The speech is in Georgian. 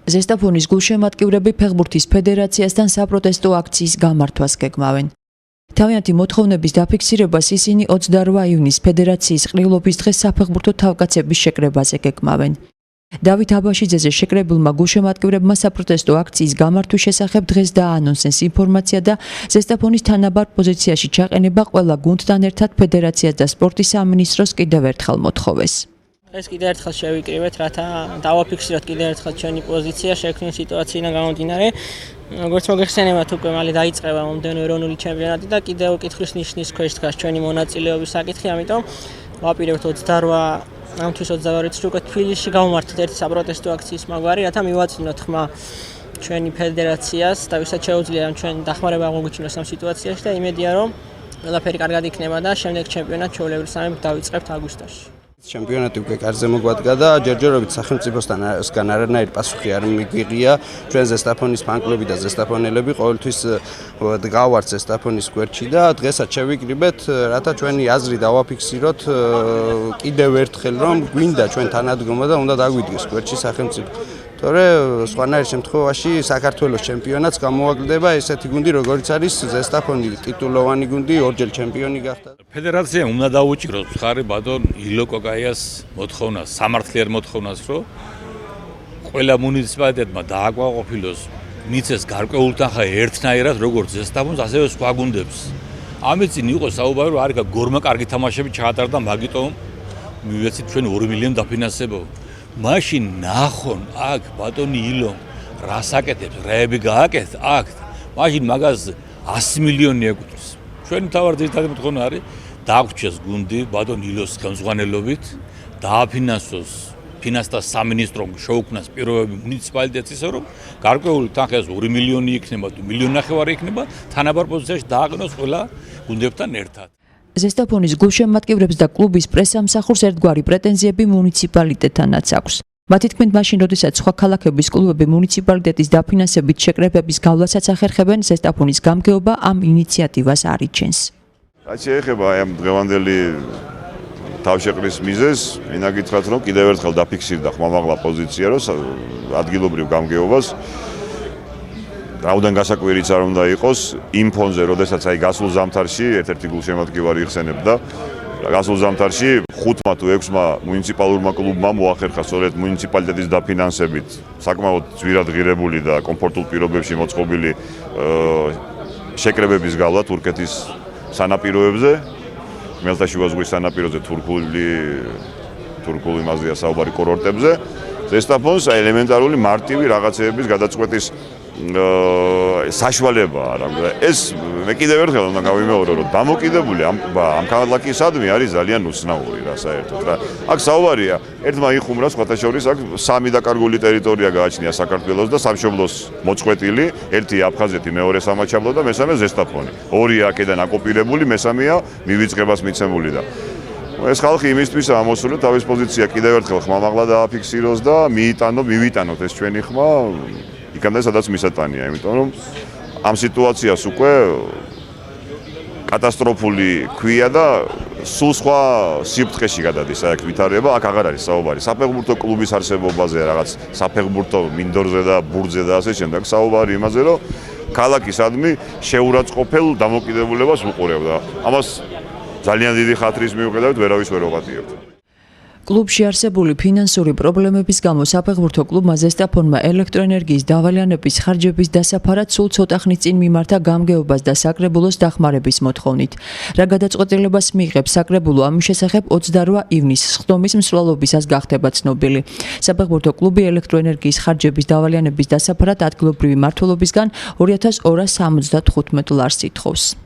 ზესტაფონის გულშემატკივრები ფეხბურთის ფედერაციასთან საპროტესტო აქციის გამართვას გეგმავენ. თავიანთი მოთხოვნების დაფიქსირებას ისინი 28 ივნის ფედერაციის ყრილობის დღეს საფეხბურთო თავკაცების შეკრებაზე გეგმავენ. დავით აბაშიძეზე შეკრებულმა გულშემატკივრებმა საპროტესტო აქციის გამართვის შესახებ დღეს დააანონსეს ინფორმაცია და ზესტაფონის თანაბარ პოზიციაში ჩაყენება ყველა გუნდთან ერთად ფედერაციას და სპორტის სამინისტროს კიდევ ერთხელ მოთხოვეს. ეს კიდევ ერთხელ შევიკრიბეთ, რათა დავაფიქსიროთ კიდევ ერთხელ ჩვენი პოზიცია შექმნილ სიტუაციიდან გამომდინარე. როგორც მოგეხსენებათ, უკვე მალე დაიწყება მომდევნო ეროვნული ჩემპიონატი და კიდევ კითხვის ნიშნის ქვეშ დგას ჩვენი მონაწილეობის საკითხი, ამიტომ ვაპირებთ 28 ამ თვის 28 წუთში უკვე თბილისში გავმართეთ ერთი საპროტესტო აქციის მაგვარი, რათა მივაწვინოთ ხმა ჩვენი ფედერაციას და ვისაც შეუძლია ჩვენ დახმარება აღმოგვიჩინოს ამ სიტუაციაში და იმედია რომ ყველაფერი კარგად იქნება და შემდეგ ჩემპიონატ ჩვეულებრივ დავიწყებთ აგვისტოში. ჩემპიონატი უკვე კარზე მოგვადგა და ჯერჯერობით სახელმწიფოსგან არანაირი პასუხი არ მიგვიღია. ჩვენ ზესტაფონის ფანკლუბი და ზესტაფონელები ყოველთვის დგავართ ზესტაფონის გვერდში და დღესაც შევიკრიბეთ, რათა ჩვენი აზრი დავაფიქსიროთ კიდევ ერთხელ, რომ გვინდა ჩვენ თანადგომა და უნდა დაგვიდგეს გვერდში სახელმწიფო. თორე სხვანაირ შემთხვევაში საქართველოს ჩემპიონატს გამოაგდება ესეთი გუნდი, როგორც არის ზესტაფონი, ტიტულოვანი გუნდი, ორჯერ ჩემპიონი გახდა. ფედერაციამ უნდა დაუჭიროს მხარი ბატონ ილო კოკაიას მოთხოვნას, სამართლიერ მოთხოვნას, რომ ყველა მუნიციპალიტეტმა დააკმაყოფილოს მიწეს გარკვეულ თანხა ერთნაირად, როგორც ზესტაფონს, ასევე სხვა გუნდებს. ამით წინ იყო საუბარი, რომ არის გორმა კარგი თამაშები ჩაატარდა, მაგიტომ მივეცით ჩვენ 2 მილიონი დაფინანსება. მაშინ ნახონ აქ ბატონი ილო რას აკეთებს, რაები გააკეთეთ აქ, მაშინ მაგას 100 მილიონი ეკუთვნის. ჩვენი მთავარი ძირითადი მოთხოვნა არის დაგვჭეს გუნდი ბატონ ილოს ხელმძღვანელობით, დააფინანსოს ფინანსთა სამინისტრომ შეუქმნას პირობები მუნიციპალიტეტს ისე რომ გარკვეული თანხა 2 მილიონი იქნება თუ 1,5 მილიონი იქნება, თანაბარ პოზიციაში დააყენოს ყველა გუნდებთან ერთად. ზესტაფონის გულშემატკივრებს და კლუბის პრესამსახურს ერთგვარი პრეტენზიები მუნიციპალიტეტთანაც აქვს. მათი თქმით, მაშინ, როდესაც სხვა ქალაქების კლუბები მუნიციპალიტეტის დაფინანსებით შეკრებების გავლასაც ახერხებენ, ზესტაფონის გამგეობა ამ ინიციატივას არ იჩენს. რაც შეეხება ამ დღევანდელი თავშეყრის მიზეზს, მინდა გითხრათ, რომ კიდევ ერთხელ დაფიქსირდა ხმამაღლა პოზიცია, რომ ადგილობრივ გამგეობას რაუდან გასაკვირიც არ უნდა იყოს იმ ფონზე, როდესაც გასულ ზამთარში ერთ-ერთი გულშემატკივარი იხსენებდა, გასულ ზამთარში 5-მა თუ 6-მა მუნიციპალურმა კლუბმა მოახერხა სწორედ მუნიციპალიტეტის დაფინანსებით საკმაოდ ძვირად ღირებული და კომფორტულ პირობებში მოწყობილი შეკრებების გავლა თურქეთის სანაპიროებზე, ხმელთაშუა ზღვის სანაპიროზე თურქული მაზია საუბარი კურორტებზე. ზესტაფონს ელემენტარული მარტივი რაღაცეების გადაწყვეტის საშუალებაა, მაგრამ ეს მე კიდევ ერთხელ უნდა გავიმეორო, რომ დამოკიდებული ამ ქალაქისადმი არის ძალიან უცნაური რა საერთოდ რა. აქ საუბარია, ერთმა იხუმრა სხვათა შორის აქ 3 დაკარგული ტერიტორია გააჩნია საქართველოს და სამშობლოს მოწყვეტილი, ერთი აფხაზეთი, მეორე სამაჩაბლო და მესამე ზესტაფონი. 2 აქედან აკოპირებული, მესამეა მივიწყებას მიცემული და ეს ხალხი იმისთვისაა მოსული, თავის პოზიცია კიდევ ერთხელ ხმამაღლა დააფიქსიროს და მივიტანოთ ეს ჩვენი ხმა იქამდე სადაც მისატანია, იმიტომ რომ ამ სიტუაციას უკვე კატასტროფული ქვია და სულ სხვა სიფრთხეში გადადის აქ ვითარება, აქ აღარ არის საუბარი საფეხბურთო კლუბის არსებობაზე, რაღაც საფეხბურთო მინდორზე და ბურთზე და ასე შემდეგ, საუბარი იმაზე, რომ ქალაქისადმი შეურაცხყოფელ დამოკიდებულებას უყურებდა. ამას ძალიან დიდი ხათრის მიუხედავად ვერავის ვერ ვაპატიებთ. კლუბში არსებული ფინანსური პრობლემების გამო საფეხბურთო კლუბმა ზესტაფონმა ელექტროენერგიის დავალიანების ხარჯების დასაფარად სულ ცოტა ხნის წინ მიმართა გამგეობას და საკრებულოს დახმარების მოთხოვნით. რა გადაწყვეტილებას მიიღებს საკრებულო ამის შესახებ 28 ივნისს სხდომის მსვლელობისას გახდება ცნობილი. საფეხბურთო კლუბი ელექტროენერგიის ხარჯების დავალიანების დასაფარად ადგილობრივი მმართველობისგან 2275 ლარს ითხოვს.